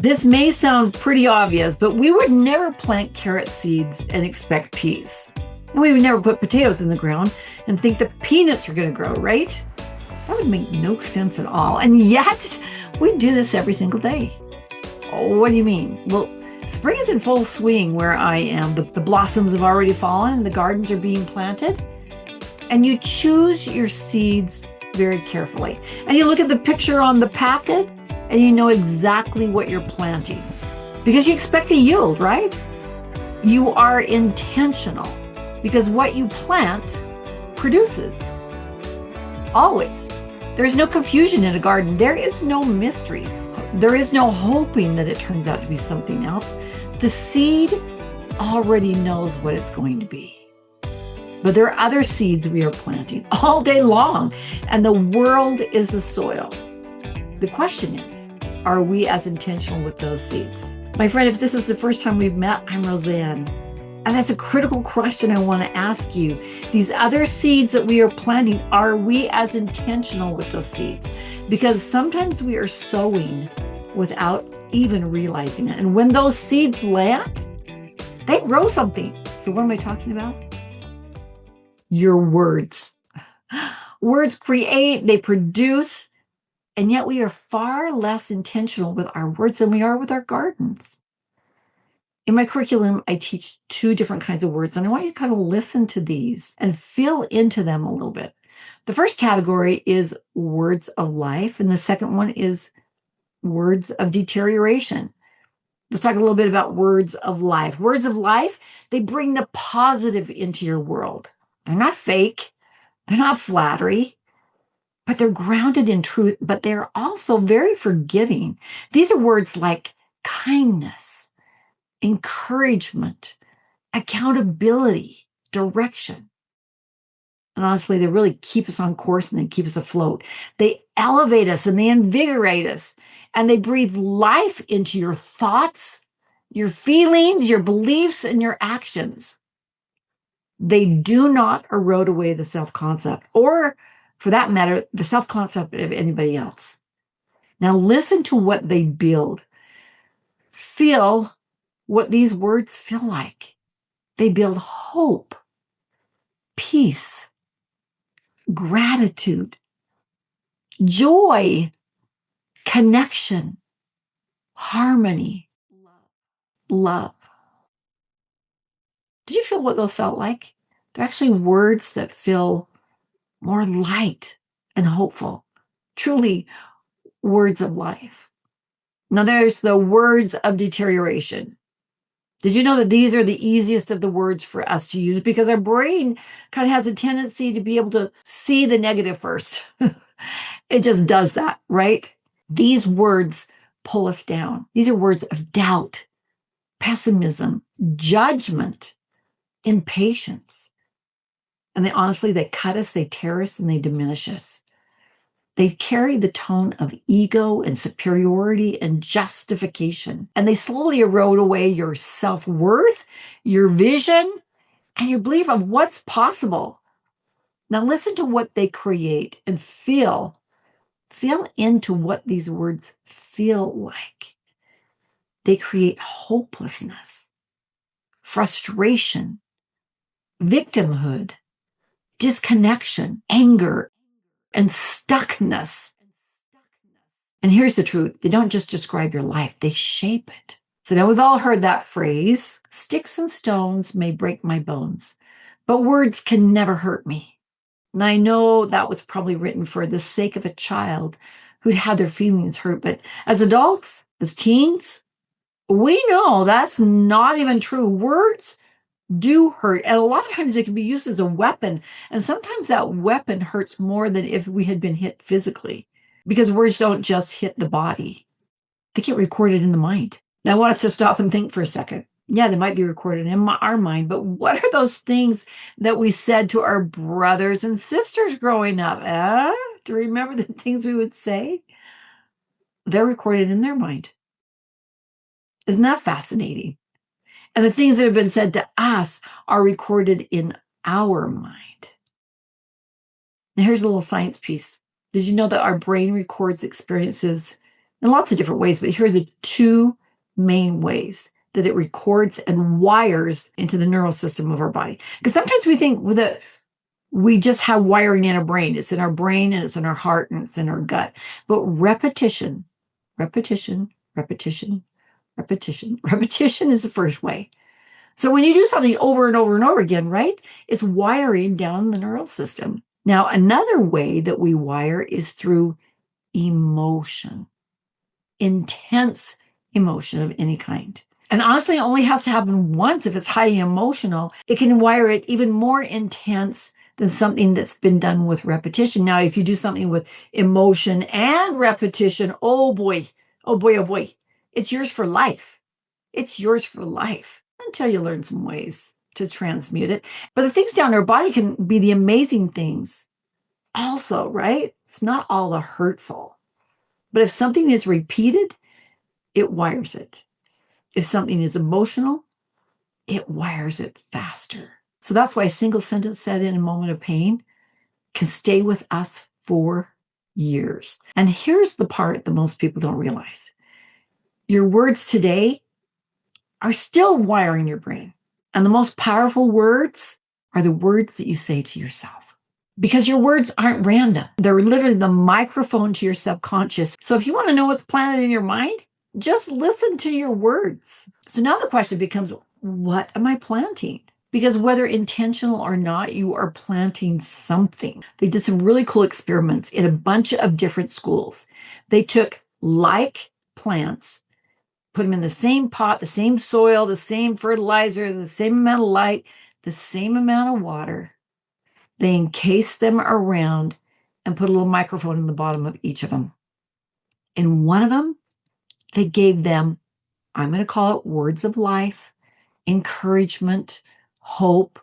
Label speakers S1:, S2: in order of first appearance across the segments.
S1: This may sound pretty obvious, but we would never plant carrot seeds and expect peas. And we would never put potatoes in the ground and think that peanuts are going to grow, right? That would make no sense at all. And yet, we do this every single day. Oh, what do you mean? Well, spring is in full swing where I am. The blossoms have already fallen and the gardens are being planted. And you choose your seeds very carefully. And you look at the picture on the packet and you know exactly what you're planting because you expect a yield, right? You are intentional because what you plant produces. Always. There's no confusion in a garden. There is no mystery. There is no hoping that it turns out to be something else. The seed already knows what it's going to be. But there are other seeds we are planting all day long, and the world is the soil. The question is, are we as intentional with those seeds? My friend, if this is the first time we've met, I'm Roseanne. And that's a critical question I want to ask you. These other seeds that we are planting, are we as intentional with those seeds? Because sometimes we are sowing without even realizing it. And when those seeds land, they grow something. So what am I talking about? Your words. Words create, they produce, and yet we are far less intentional with our words than we are with our gardens. In my curriculum, I teach two different kinds of words, and I want you to kind of listen to these and feel into them a little bit. The first category is words of life, and the second one is words of deterioration. Let's talk a little bit about words of life. Words of life, they bring the positive into your world. They're not fake. They're not flattery, but they're grounded in truth, but they're also very forgiving. These are words like kindness, encouragement, accountability, direction. And honestly, they really keep us on course and they keep us afloat. They elevate us and they invigorate us and they breathe life into your thoughts, your feelings, your beliefs, and your actions. They do not erode away the self-concept, or for that matter, the self-concept of anybody else. Now listen to what they build. Feel what these words feel like. They build hope, peace, gratitude, joy, connection, harmony, love. Did you feel what those felt like? They're actually words that feel more light and hopeful. Truly words of life. Now there's the words of deterioration. Did you know that these are the easiest of the words for us to use because our brain kind of has a tendency to be able to see the negative first. It just does that, right? These words pull us down. These are words of doubt, pessimism, judgment, impatience. And they cut us, they tear us, and they diminish us. They carry the tone of ego and superiority and justification. And they slowly erode away your self-worth, your vision, and your belief of what's possible. Now listen to what they create and feel into what these words feel like. They create hopelessness, frustration, victimhood, disconnection, anger, and stuckness. And here's the truth. They don't just describe your life, they shape it. So now we've all heard that phrase, sticks and stones may break my bones, but words can never hurt me. And I know that was probably written for the sake of a child who'd had their feelings hurt. But as adults, as teens, we know that's not even true. Words do hurt. And a lot of times they can be used as a weapon. And sometimes that weapon hurts more than if we had been hit physically. Because words don't just hit the body. They get recorded in the mind. Now I want us to stop and think for a second. Yeah, they might be recorded in our mind, but what are those things that we said to our brothers and sisters growing up? Do you remember the things we would say? They're recorded in their mind. Isn't that fascinating? And the things that have been said to us are recorded in our mind. Now here's a little science piece. Did you know that our brain records experiences in lots of different ways, but here are the two main ways that it records and wires into the neural system of our body. Because sometimes we think that we just have wiring in our brain. It's in our brain and it's in our heart and it's in our gut. But repetition, repetition, repetition, repetition is the first way. So when you do something over and over and over again, right, it's wiring down the neural system. Now, another way that we wire is through emotion, intense emotion of any kind. And honestly, it only has to happen once if it's highly emotional. It can wire it even more intense than something that's been done with repetition. Now, if you do something with emotion and repetition, oh boy, oh boy, oh boy, it's yours for life. It's yours for life until you learn some ways to transmute it. But the things down our body can be the amazing things also, right? It's not all the hurtful. But if something is repeated, it wires it. If something is emotional, it wires it faster. So that's why a single sentence said in a moment of pain can stay with us for years. And here's the part that most people don't realize. Your words today are still wiring your brain. And the most powerful words are the words that you say to yourself. Because your words aren't random. They're literally the microphone to your subconscious. So if you want to know what's planted in your mind, just listen to your words. So now the question becomes, what am I planting? Because whether intentional or not, you are planting something. They did some really cool experiments in a bunch of different schools. They took like plants, put them in the same pot, the same soil, the same fertilizer, the same amount of light, the same amount of water. They encased them around and put a little microphone in the bottom of each of them. In one of them, they gave them, I'm going to call it words of life, encouragement, hope,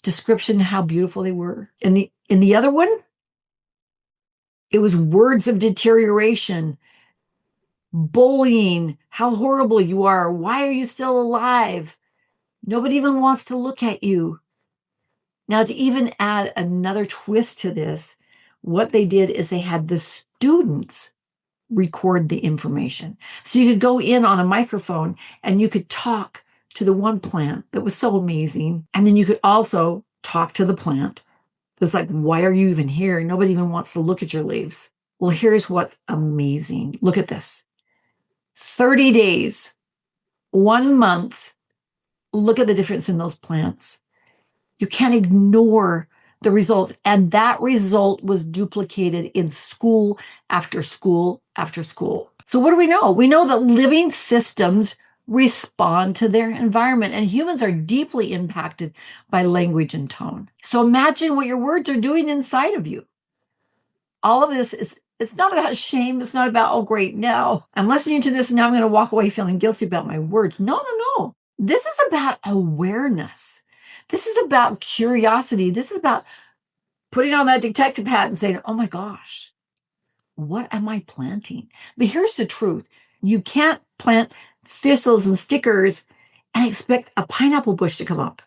S1: description of how beautiful they were. In the other one, it was words of deterioration, bullying, how horrible you are, why are you still alive? Nobody even wants to look at you. Now, to even add another twist to this, what they did is they had the students record the information. So you could go in on a microphone and you could talk to the one plant that was so amazing. And then you could also talk to the plant. It was like, why are you even here? Nobody even wants to look at your leaves. Well, here's what's amazing. Look at this. 30 days, 1 month. Look at the difference in those plants. You can't ignore the results. And that result was duplicated in school after school after school. So what do we know? We know that living systems respond to their environment, and humans are deeply impacted by language and tone. So imagine what your words are doing inside of you. All of this is, it's not about shame. It's not about, oh, great, now I'm listening to this and now I'm going to walk away feeling guilty about my words. No, no, no. This is about awareness. This is about curiosity. This is about putting on that detective hat and saying, oh my gosh, what am I planting? But here's the truth. You can't plant thistles and stickers and expect a pineapple bush to come up.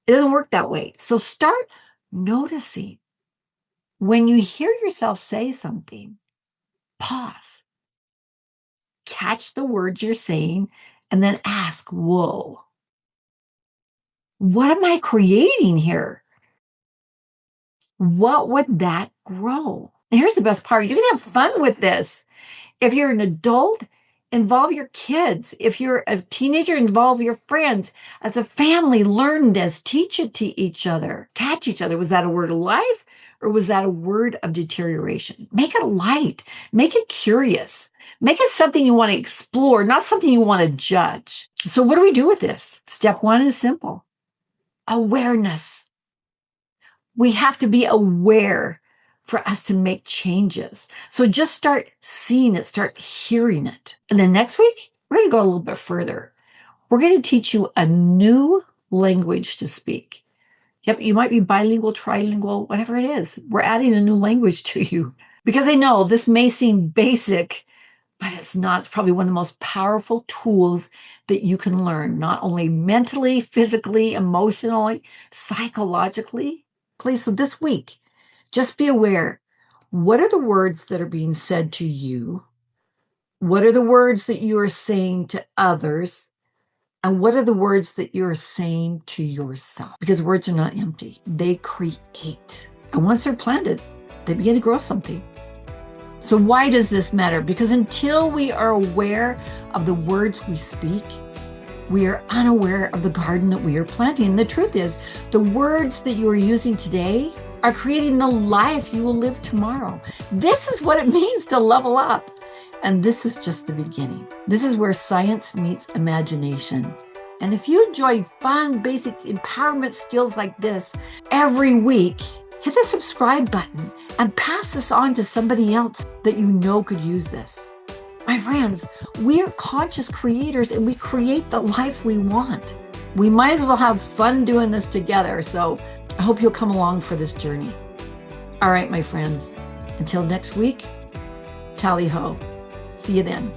S1: It doesn't work that way. So start noticing. When you hear yourself say something, pause, catch the words you're saying, and then ask, whoa, what am I creating here? What would that grow? And here's the best part. You can have fun with this. If you're an adult, involve your kids. If you're a teenager, involve your friends. As a family, learn this. Teach it to each other. Catch each other. Was that a word of life or was that a word of deterioration? Make it light. Make it curious. Make it something you want to explore, not something you want to judge. So what do we do with this? Step one is simple. Awareness. We have to be aware for us to make changes. So just start seeing it, start hearing it. And then next week, we're going to go a little bit further. We're going to teach you a new language to speak. Yep, you might be bilingual, trilingual, whatever it is. We're adding a new language to you. Because I know this may seem basic, but it's not. It's probably one of the most powerful tools that you can learn, not only mentally, physically, emotionally, psychologically. So this week, just be aware. What are the words that are being said to you? What are the words that you are saying to others? And what are the words that you're saying to yourself? Because words are not empty. They create. And once they're planted, they begin to grow something. So why does this matter? Because until we are aware of the words we speak, we are unaware of the garden that we are planting. And the truth is, the words that you are using today are creating the life you will live tomorrow. This is what it means to level up. And this is just the beginning. This is where science meets imagination. And if you enjoy fun, basic empowerment skills like this every week, hit the subscribe button and pass this on to somebody else that you know could use this. My friends, we are conscious creators and we create the life we want. We might as well have fun doing this together. So I hope you'll come along for this journey. All right, my friends, until next week, tally ho. See you then.